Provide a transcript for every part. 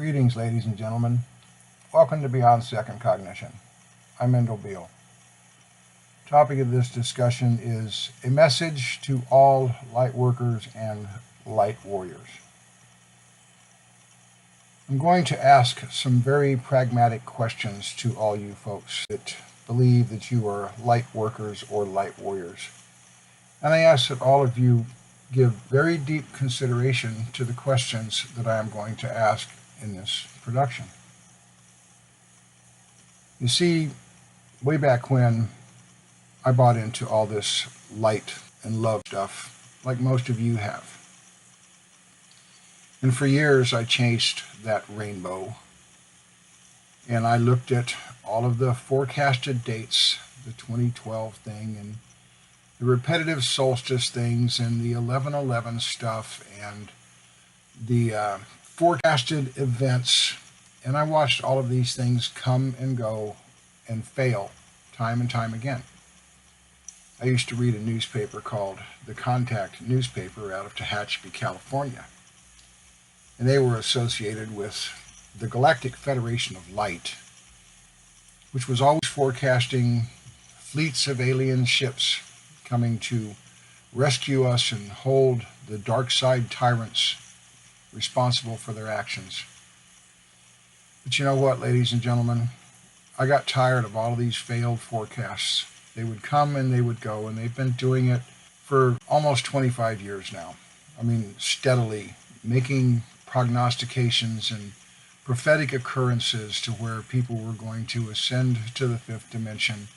Greetings, ladies and gentlemen. Welcome to Beyond Second Cognition. I'm Endall Beall. Topic of this discussion is a message to all light workers and light warriors. I'm going to ask some very pragmatic questions to all you folks that believe that you are light workers or light warriors. And I ask that all of you give very deep consideration to the questions that I am going to ask in this production. You see, way back when I bought into all this light and love stuff, like most of you have. And for years I chased that rainbow, and I looked at all of the forecasted dates, the 2012 thing, and the repetitive solstice things, and the 11/11 stuff, and the forecasted events, and I watched all of these things come and go and fail time and time again. I used to read a newspaper called the Contact newspaper out of Tehachapi, California, and they were associated with the Galactic Federation of Light, which was always forecasting fleets of alien ships coming to rescue us and hold the dark side tyrants responsible for their actions. But you know what, ladies and gentlemen? I got tired of all of these failed forecasts. They would come and they would go, and they've been doing it for almost 25 years now. I mean, steadily making prognostications and prophetic occurrences to where people were going to ascend to the fifth dimension.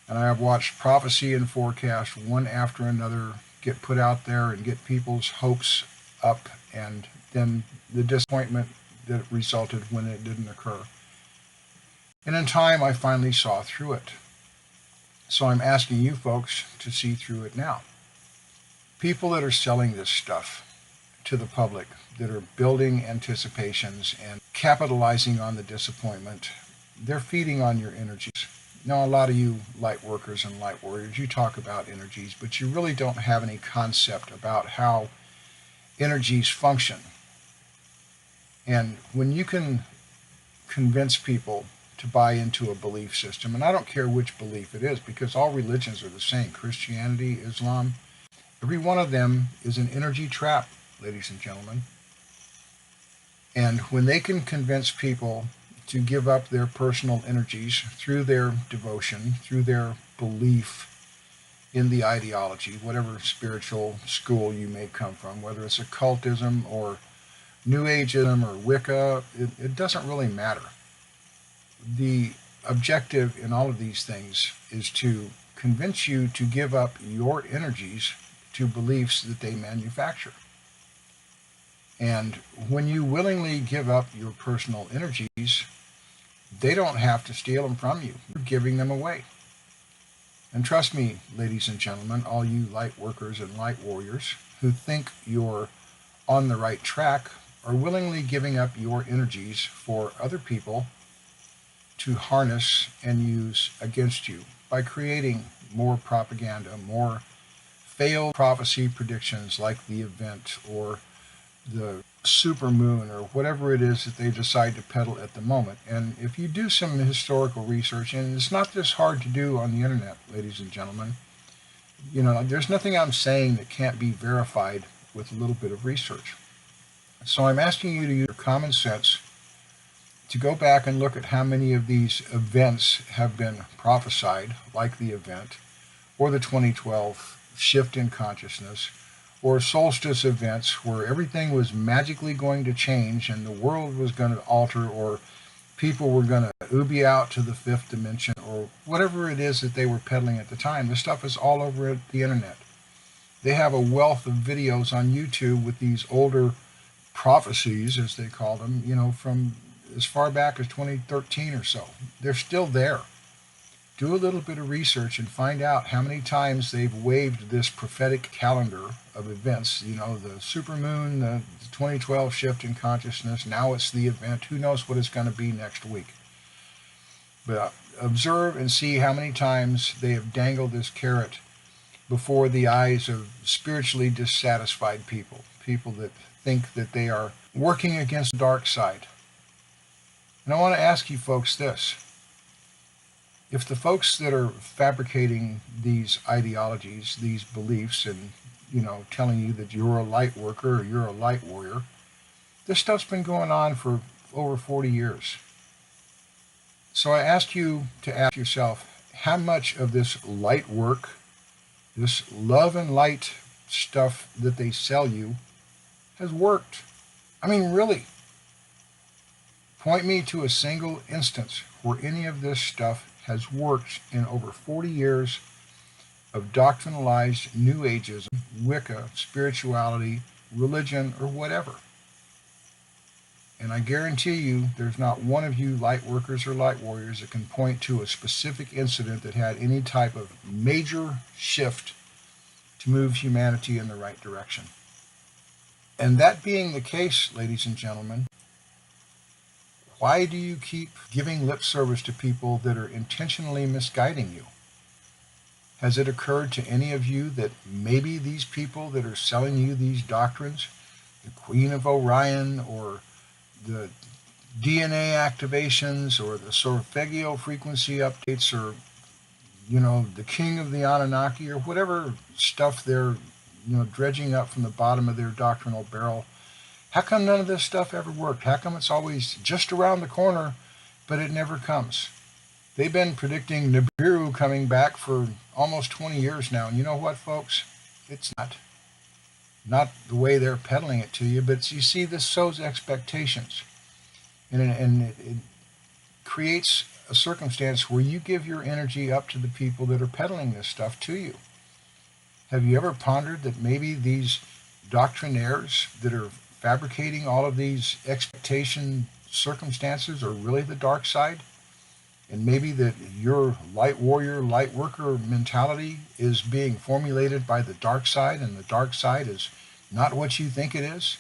And I have watched prophecy and forecast one after another get put out there and get people's hopes up, and then the disappointment that resulted when it didn't occur. And in time, I finally saw through it. So I'm asking you folks to see through it now. People that are selling this stuff to the public, that are building anticipations and capitalizing on the disappointment, they're feeding on your energies. Now, a lot of you light workers and light warriors, you talk about energies, but you really don't have any concept about how energies function. And when you can convince people to buy into a belief system, and I don't care which belief it is, because all religions are the same, Christianity, Islam, every one of them is an energy trap, ladies and gentlemen. And when they can convince people to give up their personal energies through their devotion, through their belief in the ideology, whatever spiritual school you may come from, whether it's occultism or New Ageism or Wicca, it doesn't really matter. The objective in all of these things is to convince you to give up your energies to beliefs that they manufacture. And when you willingly give up your personal energies, they don't have to steal them from you. You're giving them away. And trust me, ladies and gentlemen, all you light workers and light warriors who think you're on the right track are willingly giving up your energies for other people to harness and use against you by creating more propaganda, more failed prophecy predictions like the event or the supermoon or whatever it is that they decide to peddle at the moment. And if you do some historical research, and it's not this hard to do on the internet, ladies and gentlemen, you know, there's nothing I'm saying that can't be verified with a little bit of research. So I'm asking you to use your common sense to go back and look at how many of these events have been prophesied, like the event, or the 2012 shift in consciousness, or solstice events where everything was magically going to change and the world was going to alter, or people were going to ubi out to the fifth dimension, or whatever it is that they were peddling at the time. This stuff is all over the internet. They have a wealth of videos on YouTube with these older prophecies, as they call them, you know, from as far back as 2013 or so. They're still there. Do a little bit of research and find out how many times they've waved this prophetic calendar of events. You know, the supermoon, the 2012 shift in consciousness, now it's the event. Who knows what it's going to be next week? But observe and see how many times they have dangled this carrot before the eyes of spiritually dissatisfied people, people that think that they are working against the dark side. And I want to ask you folks this. If the folks that are fabricating these ideologies, these beliefs, and, telling you that you're a light worker or you're a light warrior, this stuff's been going on for over 40 years. So I ask you to ask yourself, how much of this light work, this love and light stuff that they sell you, has worked? I mean, really. Point me to a single instance where any of this stuff has worked in over 40 years of doctrinalized New Ageism, Wicca, spirituality, religion, or whatever. And I guarantee you there's not one of you light workers or light warriors that can point to a specific incident that had any type of major shift to move humanity in the right direction. And that being the case, ladies and gentlemen, why do you keep giving lip service to people that are intentionally misguiding you? Has it occurred to any of you that maybe these people that are selling you these doctrines, the Queen of Orion or the DNA activations or the Solfeggio frequency updates or, the King of the Anunnaki or whatever stuff they're, dredging up from the bottom of their doctrinal barrel, how come none of this stuff ever worked? How come it's always just around the corner, but it never comes? They've been predicting Nibiru coming back for almost 20 years now. And you know what, folks? It's not the way they're peddling it to you, but you see, this sows expectations. And it creates a circumstance where you give your energy up to the people that are peddling this stuff to you. Have you ever pondered that maybe these doctrinaires that are fabricating all of these expectation circumstances are really the dark side? And maybe that your light warrior, light worker mentality is being formulated by the dark side, and the dark side is not what you think it is?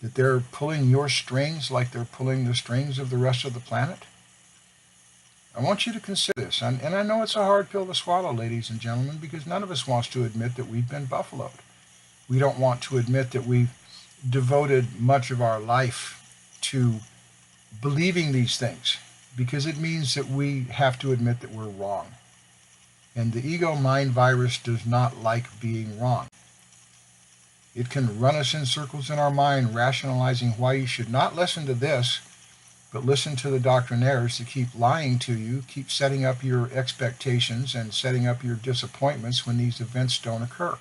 That they're pulling your strings like they're pulling the strings of the rest of the planet? I want you to consider this. And I know it's a hard pill to swallow, ladies and gentlemen, because none of us wants to admit that we've been buffaloed. We don't want to admit that we've devoted much of our life to believing these things, because it means that we have to admit that we're wrong. And the ego mind virus does not like being wrong. It can run us in circles in our mind, rationalizing why you should not listen to this, but listen to the doctrinaires that keep lying to you, keep setting up your expectations and setting up your disappointments when these events don't occur.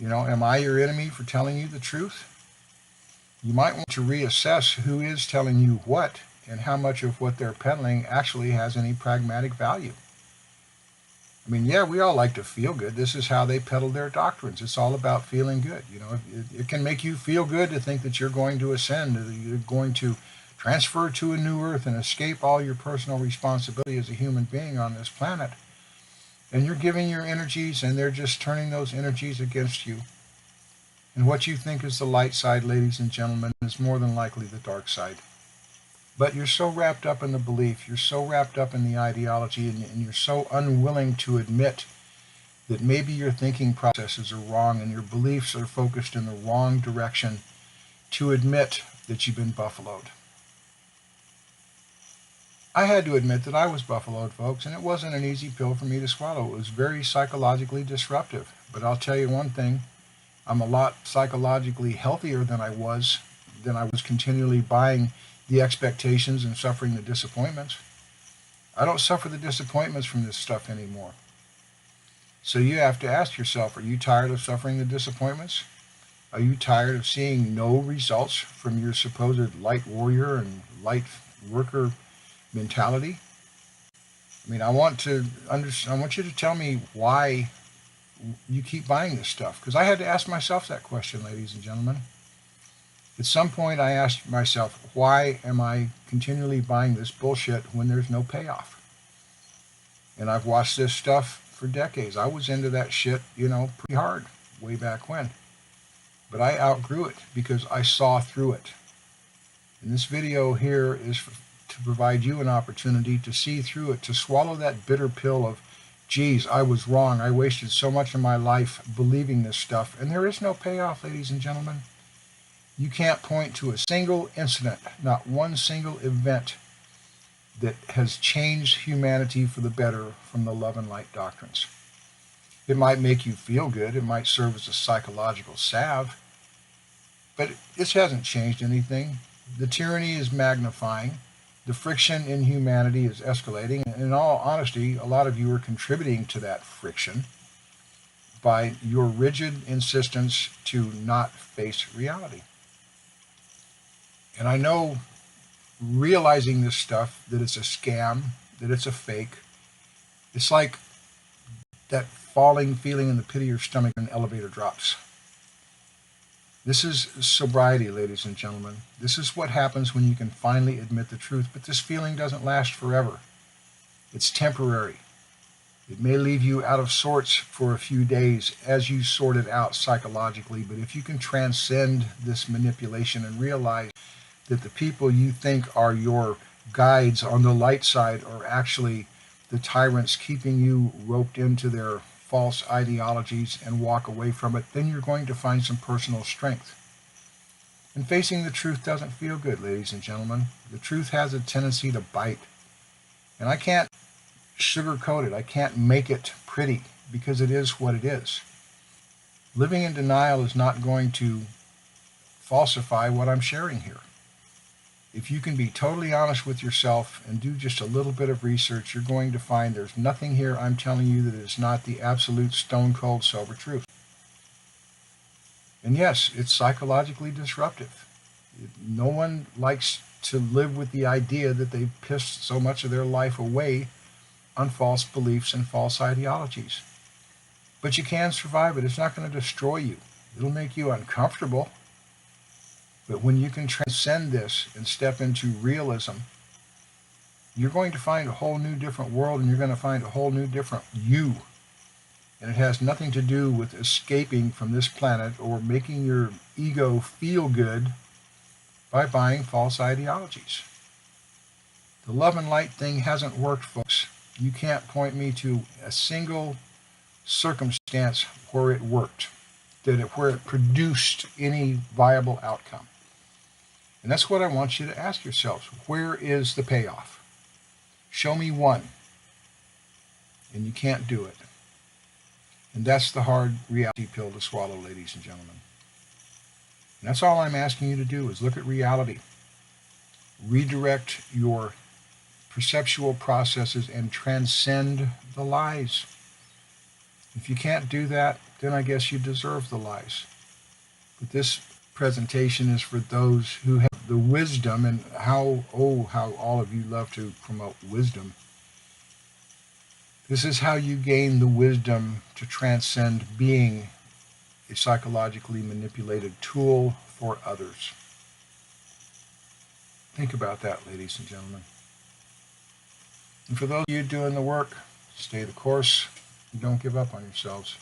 Am I your enemy for telling you the truth? You might want to reassess who is telling you what and how much of what they're peddling actually has any pragmatic value. I mean, yeah, we all like to feel good. This is how they peddle their doctrines. It's all about feeling good. It can make you feel good to think that you're going to ascend, that you're going to transfer to a new earth and escape all your personal responsibility as a human being on this planet. And you're giving your energies, and they're just turning those energies against you. And what you think is the light side, ladies and gentlemen, is more than likely the dark side. But you're so wrapped up in the belief, you're so wrapped up in the ideology, and you're so unwilling to admit that maybe your thinking processes are wrong and your beliefs are focused in the wrong direction, to admit that you've been buffaloed. I had to admit that I was buffaloed, folks, and it wasn't an easy pill for me to swallow. It was very psychologically disruptive. But I'll tell you one thing, I'm a lot psychologically healthier than I was continually buying the expectations and suffering the disappointments. I don't suffer the disappointments from this stuff anymore. So you have to ask yourself, are you tired of suffering the disappointments? Are you tired of seeing no results from your supposed light warrior and light worker mentality? I mean, I want you to tell me why you keep buying this stuff, because I had to ask myself that question, ladies and gentlemen. At some point, I asked myself, why am I continually buying this bullshit when there's no payoff? And I've watched this stuff for decades. I was into that shit, pretty hard way back when. But I outgrew it because I saw through it. And this video here is to provide you an opportunity to see through it, to swallow that bitter pill of, geez, I was wrong. I wasted so much of my life believing this stuff. And there is no payoff, ladies and gentlemen. You can't point to a single incident, not one single event that has changed humanity for the better from the love and light doctrines. It might make you feel good, it might serve as a psychological salve, but this hasn't changed anything. The tyranny is magnifying, the friction in humanity is escalating, and in all honesty, a lot of you are contributing to that friction by your rigid insistence to not face reality. And I know realizing this stuff, that it's a scam, that it's a fake, it's like that falling feeling in the pit of your stomach when an elevator drops. This is sobriety, ladies and gentlemen. This is what happens when you can finally admit the truth, but this feeling doesn't last forever. It's temporary. It may leave you out of sorts for a few days as you sort it out psychologically, but if you can transcend this manipulation and realize that the people you think are your guides on the light side are actually the tyrants keeping you roped into their false ideologies and walk away from it, then you're going to find some personal strength. And facing the truth doesn't feel good, ladies and gentlemen. The truth has a tendency to bite. And I can't sugarcoat it. I can't make it pretty because it is what it is. Living in denial is not going to falsify what I'm sharing here. If you can be totally honest with yourself and do just a little bit of research, you're going to find there's nothing here I'm telling you that is not the absolute stone cold sober truth. And yes, it's psychologically disruptive. No one likes to live with the idea that they've pissed so much of their life away on false beliefs and false ideologies. But you can survive it. It's not going to destroy you. It'll make you uncomfortable. But when you can transcend this and step into realism, you're going to find a whole new different world, and you're going to find a whole new different you. And it has nothing to do with escaping from this planet or making your ego feel good by buying false ideologies. The love and light thing hasn't worked, folks. You can't point me to a single circumstance where it worked, where it produced any viable outcome. And that's what I want you to ask yourselves. Where is the payoff? Show me one. And you can't do it. And that's the hard reality pill to swallow, ladies and gentlemen. And that's all I'm asking you to do is look at reality. Redirect your perceptual processes and transcend the lies. If you can't do that, then I guess you deserve the lies. But this presentation is for those who have the wisdom, and how all of you love to promote wisdom. This is how you gain the wisdom to transcend being a psychologically manipulated tool for others. Think about that, ladies and gentlemen. And for those of you doing the work, stay the course and don't give up on yourselves.